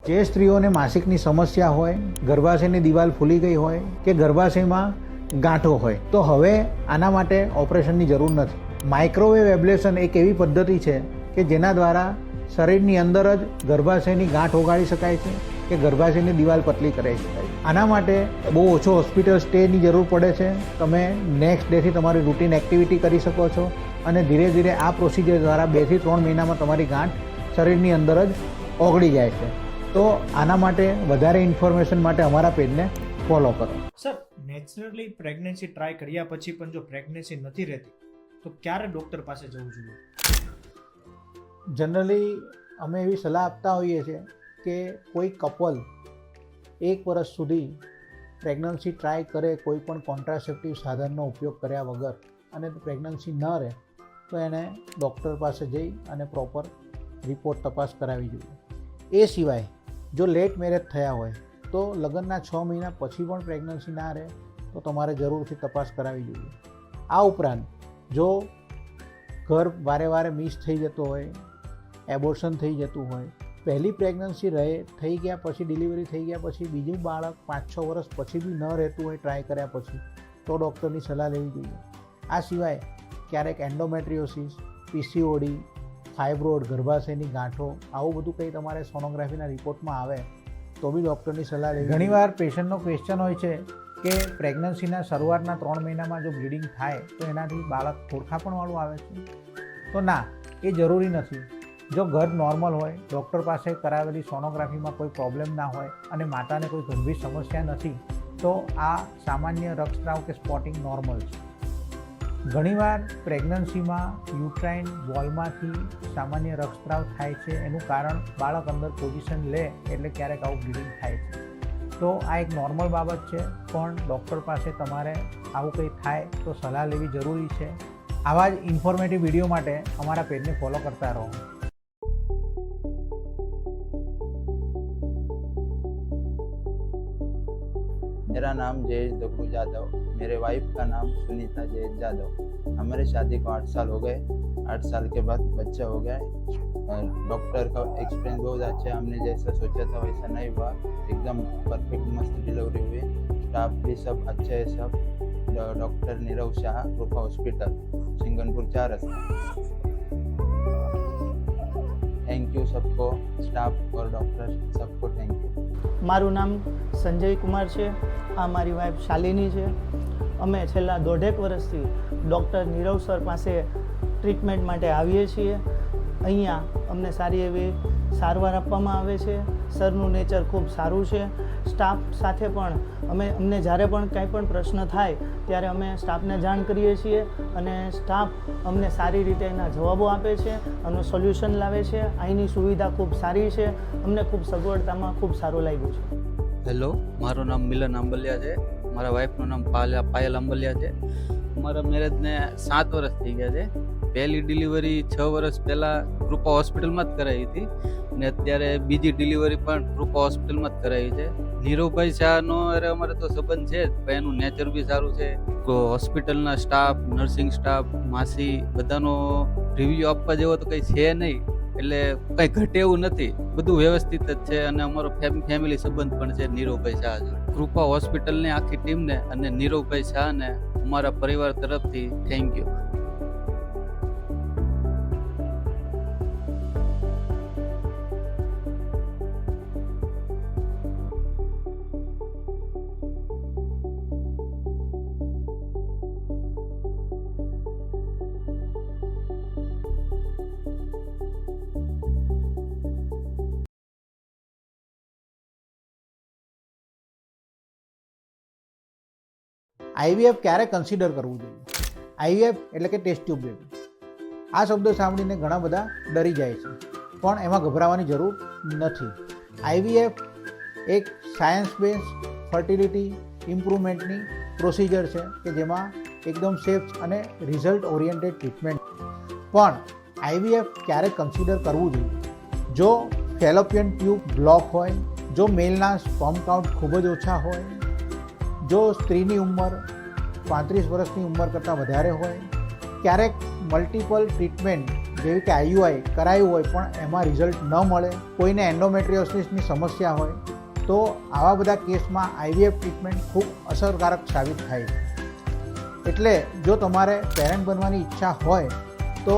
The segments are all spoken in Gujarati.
જે સ્ત્રીઓને માસિકની સમસ્યા હોય, ગર્ભાશયની દિવાલ ફૂલી ગઈ હોય કે ગર્ભાશયમાં ગાંઠો હોય તો હવે આના માટે ઓપરેશનની જરૂર નથી. માઇક્રોવેવ એબ્લેશન એક એવી પદ્ધતિ છે કે જેના દ્વારા શરીરની અંદર જ ગર્ભાશયની ગાંઠ ઓગાળી શકાય છે કે ગર્ભાશયની દિવાલ પતલી કરી શકાય. આના માટે બહુ ઓછો હોસ્પિટલ સ્ટેની જરૂર પડે છે. તમે નેક્સ્ટ ડેથી તમારી રૂટીન એક્ટિવિટી કરી શકો છો અને ધીરે ધીરે આ પ્રોસિજર દ્વારા 2 થી 3 મહિનામાં તમારી ગાંઠ શરીરની અંદર જ ઓગળી જાય છે. તો આના માટે વધારે ઇન્ફોર્મેશન માટે અમારા પેજને ફોલો કરો. સર, નેચરલી પ્રેગ્નન્સી ટ્રાય કર્યા પછી પણ જો પ્રેગ્નન્સી નથી રહેતી તો ક્યારે ડૉક્ટર પાસે જવું જોઈએ? જનરલી અમે એવી સલાહ આપતા હોઈએ છીએ કે કોઈ કપલ 1 વર્ષ સુધી પ્રેગ્નન્સી ટ્રાય કરે કોઈ પણ કોન્ટ્રાસેપ્ટિવ સાધનનો ઉપયોગ કર્યા વગર અને પ્રેગ્નન્સી ન રહે તો એને ડૉક્ટર પાસે જઈ અને પ્રોપર રિપોર્ટ તપાસ કરાવવી જોઈએ. એ સિવાય જો લેટ મેરેજ થયા હોય તો લગ્નના 6 મહિના પછી પણ પ્રેગ્નન્સી ના રહે તો તમારે જરૂરથી તપાસ કરાવવી જોઈએ. આ ઉપરાંત જો ગર્ભ વારે વારે મિસ થઈ જતો હોય, એબોર્શન થઈ જતું હોય, પહેલી પ્રેગ્નન્સી થઈ ગયા પછી ડિલિવરી થઈ ગયા પછી બીજું બાળક 5-6 વર્ષ પછી બી ન રહેતું હોય ટ્રાય કર્યા પછી તો ડૉક્ટરની સલાહ લેવી જોઈએ. આ સિવાય ક્યારેક એન્ડોમેટ્રિયોસિસ, પીસીઓડી, ફાઇબ્રોઇડ, ગર્ભાશયની ગાંઠો આવું બધું કંઈ તમારે સોનોગ્રાફીના રિપોર્ટમાં આવે તો બી ડૉક્ટરની સલાહ લેવી. ઘણીવાર પેશન્ટનો ક્વેશ્ચન હોય છે કે પ્રેગ્નન્સીના શરૂઆતના 3 મહિનામાં જો બ્લીડિંગ થાય તો એનાથી બાળક ખોડખાપણવાળું આવે છે. તો ના, એ જરૂરી નથી. જો ગર્ભ નોર્મલ હોય, ડૉક્ટર પાસે કરાવેલી સોનોગ્રાફીમાં કોઈ પ્રોબ્લેમ ના હોય અને માતાને કોઈ ગંભીર સમસ્યા નથી તો આ સામાન્ય રક્તસ્રાવ કે સ્પોટિંગ નોર્મલ છે. ઘણીવાર પ્રેગ્નન્સીમાં યુટ્રાઇન વોલમાંથી સામાન્ય રક્તસ્રાવ થાય છે. એનું કારણ બાળક અંદર પોઝિશન લે એટલે ક્યારેક આવું બ્લીડિંગ થાય છે. તો આ એક નોર્મલ બાબત છે, પણ ડૉક્ટર પાસે તમારે આવું કંઈ થાય તો સલાહ લેવી જરૂરી છે. આવા જ ઇન્ફોર્મેટિવ વિડીયો માટે અમારા પેજને ફોલો કરતા રહો. मेरा नाम जयेश दग्गू यादव, मेरे वाइफ का नाम सुनीता जयेश यादव. हमारे शादी को 8 साल हो गए. 8 साल के बाद बच्चा हो गया. डॉक्टर का एक्सपीरियंस बहुत अच्छा है. हमने जैसा सोचा था वैसा नहीं हुआ. एकदम परफेक्ट मस्त डिलीवरी हुई. स्टाफ भी सब अच्छे है. सब डॉक्टर नीरव शाह, रूपा हॉस्पिटल, सिंगनपुर 4 रस्ता. थैंक यू सबको, स्टाफ और डॉक्टर सबको थैंक यू. મારું નામ સંજય કુમાર છે. આ મારી વાઈફ શાલિની છે. અમે છેલ્લા 1.5 વર્ષથી ડૉક્ટર નીરવ સર પાસે ટ્રીટમેન્ટ માટે આવીએ છીએ. અહીંયા અમને સારી એવી સારવાર આપવામાં આવે છે. સરનું નેચર ખૂબ સારું છે. સ્ટાફ સાથે પણ અમને જ્યારે પણ કાંઈ પણ પ્રશ્ન થાય ત્યારે અમે સ્ટાફને જાણ કરીએ છીએ અને સ્ટાફ અમને સારી રીતે એના જવાબો આપે છે અને સોલ્યુશન લાવે છે. અહીંની સુવિધા ખૂબ સારી છે. અમને ખૂબ સગવડતામાં ખૂબ સારું લાગ્યું છે. હેલો, મારું નામ મિલન આંબલિયા છે. મારા વાઈફનું નામ પાયલ આંબલિયા છે. અમારા મેરેજને 7 વર્ષ થઈ ગયા છે. પહેલી ડિલિવરી 6 વર્ષ પહેલાં કૃપા હોસ્પિટલમાં જ કરાવી હતી અને અત્યારે બીજી ડિલિવરી પણ કૃપા હોસ્પિટલમાં જ કરાવી છે. નીરવભાઈ શાહનો અમારે તો સંબંધ છે જ, પણ એનું નેચર બી સારું છે. હોસ્પિટલના સ્ટાફ, નર્સિંગ સ્ટાફ, માસી બધાનો રિવ્યૂ આપવા જેવો તો કંઈ છે નહીં. એટલે કંઈ ઘટે એવું નથી, બધું વ્યવસ્થિત જ છે અને અમારો ફેમિલી સંબંધ પણ છે નીરવભાઈ શાહ જોડે. કૃપા હોસ્પિટલની આખી ટીમને અને નીરવભાઈ શાહને અમારા પરિવાર તરફથી થેન્ક યુ. IVF ક્યારે કન્સિડર કરવું જોઈએ? IVF એટલે કે ટેસ્ટ ટ્યુબ બેબી. આ શબ્દ સાંભળીને ઘણા બધા ડરી જાય છે, પણ એમાં ગભરાવાની જરૂર નથી. IVF એક સાયન્સ બેઝ ફર્ટિલિટી ઇમ્પ્રુવમેન્ટની પ્રોસિજર છે કે જેમાં એકદમ સેફ અને રિઝલ્ટ ઓરિએન્ટેડ ટ્રીટમેન્ટ. પણ IVF ક્યારે કન્સિડર કરવું જોઈએ? જો ફેલોપિયન ટ્યુબ બ્લોક હોય, જો મેલના સ્પર્મ કાઉન્ટ ખૂબ જ ઓછા હોય, જો સ્ત્રીની ઉંમર 35 વર્ષની ઉંમર કરતાં વધારે હોય, ક્યારેક મલ્ટિપલ ટ્રીટમેન્ટ જેવી કે આઈયુઆઈ કરાયું હોય પણ એમાં રિઝલ્ટ ન મળે, કોઈને એન્ડોમેટ્રિયોસિસની સમસ્યા હોય, તો આવા બધા કેસમાં આઈવીએફ ટ્રીટમેન્ટ ખૂબ અસરકારક સાબિત થાય છે. એટલે જો તમારે પેરેન્ટ બનવાની ઈચ્છા હોય તો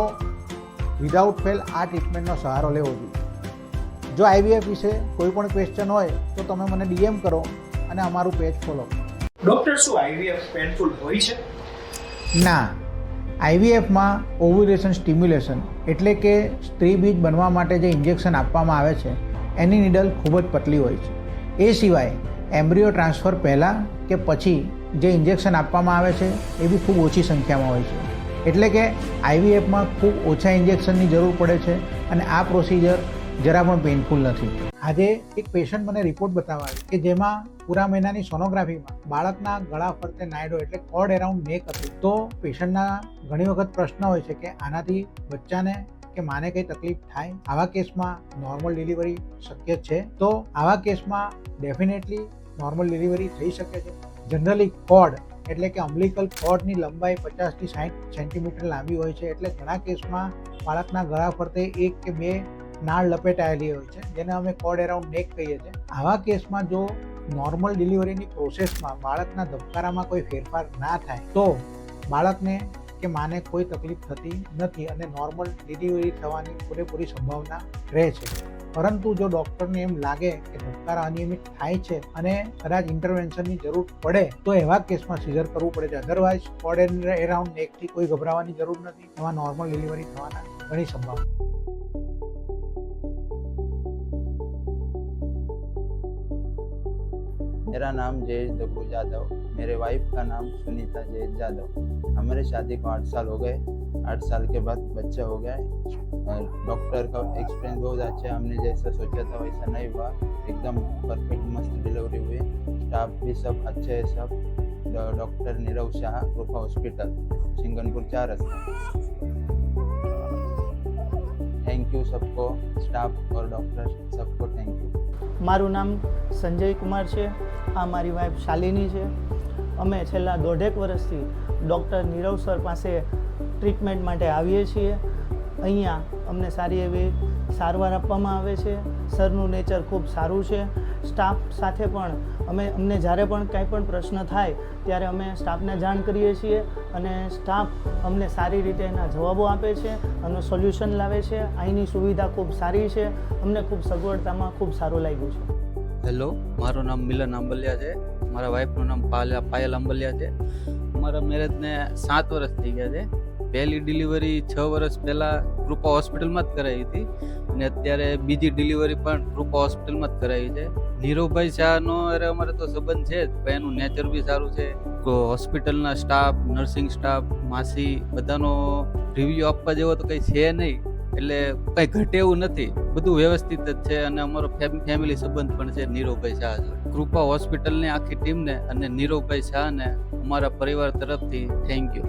વિધાઉટ ફેલ આ ટ્રીટમેન્ટનો સહારો લેવો જોઈએ. જો આઈવીએફ વિશે કોઈ પણ ક્વેશ્ચન હોય તો તમે મને ડીએમ કરો અને અમારું પેજ ફોલો કરો. ડોક્ટર, શું આઈવીએફ પેનફુલ હોય છે? ના, આઈવીએફમાં ઓવ્યુલેશન સ્ટિમ્યુલેશન એટલે કે સ્ત્રી બીજ બનવા માટે જે ઇન્જેક્શન આપવામાં આવે છે એની નીડલ ખૂબ જ પતલી હોય છે. એ સિવાય એમ્બ્રિયો ટ્રાન્સફર પહેલાં કે પછી જે ઇન્જેક્શન આપવામાં આવે છે એ બી ખૂબ ઓછી સંખ્યામાં હોય છે. એટલે કે આઈવીએફમાં ખૂબ ઓછા ઇન્જેક્શનની જરૂર પડે છે અને આ પ્રોસિજર જરા પણ પેઇનફુલ નથી. આજે એક પેશન્ટ મને રિપોર્ટ બતાવ્યો કે જેમાં પૂરા મહિનાની સોનોગ્રાફીમાં બાળકના ગળા ફરતે નાયડો એટલે કોર્ડ એરાઉન્ડ નેક હતું. તો પેશન્ટના ઘણી વખત પ્રશ્ન હોય છે કે આનાથી બચ્ચાને કે માને કંઈ તકલીફ થાય? આવા કેસમાં નોર્મલ ડિલિવરી શક્ય છે? તો આવા કેસમાં ડેફિનેટલી નોર્મલ ડિલિવરી થઈ શકે છે. જનરલી કોર્ડ એટલે કે અમ્બલિકલ કોર્ડની લંબાઈ 50 થી 60 સેન્ટીમીટર લાંબી હોય છે. એટલે ઘણા કેસમાં બાળકના ગળા ફરતે 1 કે 2 નાળ લપેટાયેલી હોય છે, જેને અમે કોર્ડ એરાઉન્ડ નેક કહીએ છીએ. આવા કેસમાં જો નોર્મલ ડિલિવરીની પ્રોસેસમાં બાળકના ધબકારામાં કોઈ ફેરફાર ના થાય તો બાળકને કે માને કોઈ તકલીફ થતી નથી અને નોર્મલ ડિલિવરી થવાની પૂરેપૂરી સંભાવના રહે છે. પરંતુ જો ડૉક્ટરને એમ લાગે કે ધબકારા અનિયમિત થાય છે અને કદાચ ઇન્ટરવેન્શનની જરૂર પડે તો એવા કેસમાં સિઝર કરવું પડે છે. અધરવાઇઝ કોર્ડ એરાઉન્ડ નેકથી કોઈ ગભરાવાની જરૂર નથી. એમાં નોર્મલ ડિલિવરી થવાના ઘણી સંભાવના. मेरा नाम जयेश दग्गू यादव, मेरे वाइफ का नाम सुनीता जयेश यादव. हमारे शादी को 8 साल हो गए. 8 साल के बाद बच्चा हो गया है. डॉक्टर का एक्सपीरियंस बहुत अच्छा है. हमने जैसा सोचा था वैसा नहीं हुआ. एकदम परफेक्ट मस्त डिलीवरी हुई. स्टाफ भी सब अच्छे है. सब डॉक्टर नीरव शाह, कृपा हॉस्पिटल, सिंगनपुर 4 रस्ता. थैंक यू सबको, स्टाफ और डॉक्टर सबको थैंक यू. મારું નામ સંજય કુમાર છે. આ મારી વાઈફ શાલિની છે. અમે છેલ્લા 1.5 વર્ષથી ડૉક્ટર નીરવ સર પાસે ટ્રીટમેન્ટ માટે આવીએ છીએ. અહીંયા અમને સારી એવી સારવાર આપવામાં આવે છે. સરનું નેચર ખૂબ સારું છે. સ્ટાફ સાથે પણ અમને જ્યારે પણ કાંઈ પણ પ્રશ્ન થાય ત્યારે અમે સ્ટાફને જાણ કરીએ છીએ અને સ્ટાફ અમને સારી રીતે એના જવાબો આપે છે અને સોલ્યુશન લાવે છે. અહીંની સુવિધા ખૂબ સારી છે. અમને ખૂબ સગવડતામાં ખૂબ સારું લાગ્યું છે. હેલો, મારું નામ મિલન આંબલિયા છે. મારા વાઈફનું નામ પાયલ આંબલિયા છે. અમારા મેરેજને 7 વર્ષ થઈ ગયા છે. પહેલી ડિલિવરી 6 વર્ષ પહેલાં કૃપા હોસ્પિટલમાં જ કરાવી હતી અને અત્યારે બીજી ડિલિવરી પણ કૃપા હોસ્પિટલમાં જ કરાવી છે. નીરવભાઈ શાહનો અમારે તો સંબંધ છે જ, પણ એનું નેચર બી સારું છે. હોસ્પિટલના સ્ટાફ, નર્સિંગ સ્ટાફ, માસી બધાનો રિવ્યૂ આપવા જેવો તો કંઈ છે નહીં. એટલે કંઈ ઘટે એવું નથી, બધું વ્યવસ્થિત જ છે અને અમારો ફેમિલી સંબંધ પણ છે નીરવભાઈ શાહ છે. કૃપા હોસ્પિટલની આખી ટીમને અને નીરવભાઈ શાહને અમારા પરિવાર તરફથી થેન્ક યુ.